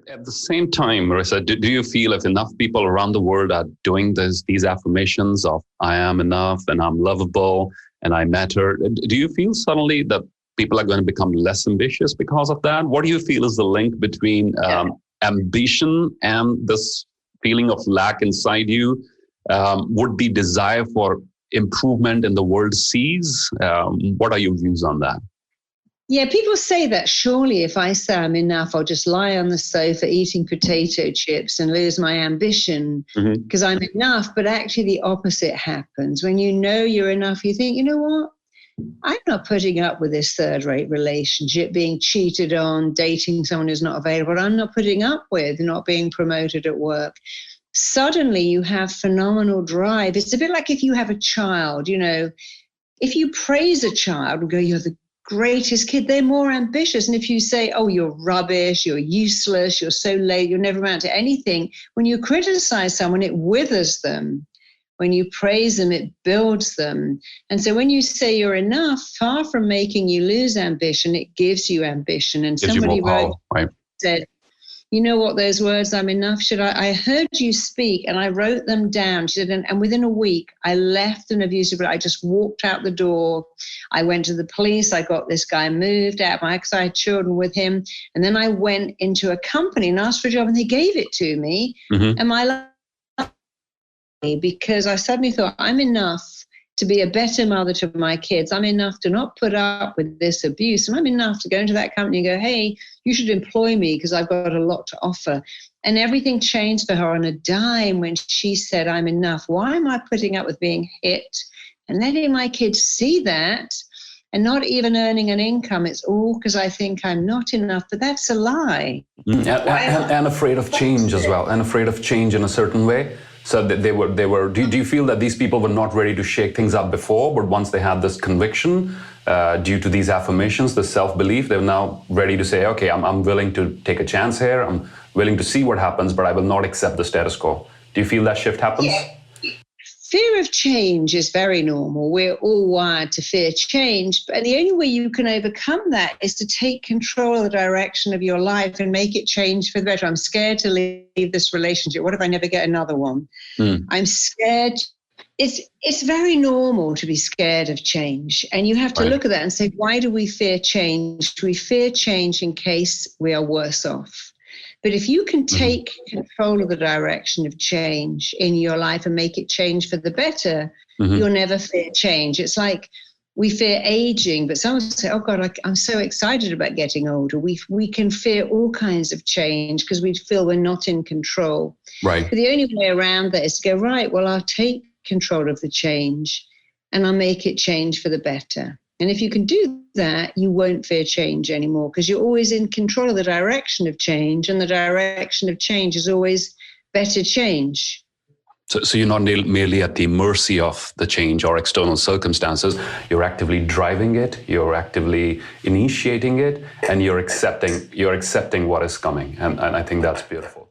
at the same time, Marissa, do you feel if enough people around the world are doing these affirmations of I am enough and I'm lovable and I matter, do you feel suddenly that people are going to become less ambitious because of that? What do you feel is the link between ambition and this feeling of lack inside you? Would the desire for improvement in the world cease? What are your views on that? Yeah, people say that surely if I say I'm enough, I'll just lie on the sofa eating potato chips and lose my ambition because I'm enough. But actually the opposite happens. When you know you're enough, you think, you know what? I'm not putting up with this third-rate relationship, being cheated on, dating someone who's not available. I'm not putting up with not being promoted at work. Suddenly you have phenomenal drive. It's a bit like if you have a child, you know, if you praise a child and go, you're the greatest kid, they're more ambitious. And if you say, oh, you're rubbish, you're useless, you're so late, you'll never amount to anything, when you criticize someone, it withers them. When you praise them, it builds them. And so when you say you're enough, far from making you lose ambition, it gives you ambition. And somebody said, you know what, those words, I'm enough, I heard you speak and I wrote them down. She said, and within a week, I left an abusive relationship. I just walked out the door. I went to the police. I got this guy moved out because I had children with him. And then I went into a company and asked for a job and they gave it to me. And my life, because I suddenly thought, I'm enough to be a better mother to my kids. I'm enough to not put up with this abuse. And I'm enough to go into that company and go, hey, you should employ me because I've got a lot to offer. And everything changed for her on a dime when she said, I'm enough. Why am I putting up with being hit and letting my kids see that and not even earning an income? It's all because I think I'm not enough, but that's a lie. And afraid of change as well, and afraid of change in a certain way. So that they were. Do you feel that these people were not ready to shake things up before, but once they had this conviction, due to these affirmations, the self-belief, they're now ready to say, okay, I'm willing to take a chance here. I'm willing to see what happens, but I will not accept the status quo. Do you feel that shift happens? Yeah. Fear of change is very normal. We're all wired to fear change. And the only way you can overcome that is to take control of the direction of your life and make it change for the better. I'm scared to leave this relationship. What if I never get another one? I'm scared. It's very normal to be scared of change. And you have to look at that and say, why do we fear change? We fear change in case we are worse off. But if you can take control of the direction of change in your life and make it change for the better, you'll never fear change. It's like we fear aging, but someone say, oh God, I'm so excited about getting older. We can fear all kinds of change because we feel we're not in control. Right. But the only way around that is to go, right, well, I'll take control of the change and I'll make it change for the better. And if you can do that, you won't fear change anymore because you're always in control of the direction of change, and the direction of change is always better change. So you're not merely at the mercy of the change or external circumstances. You're actively driving it, you're actively initiating it, and you're accepting what is coming. And I think that's beautiful.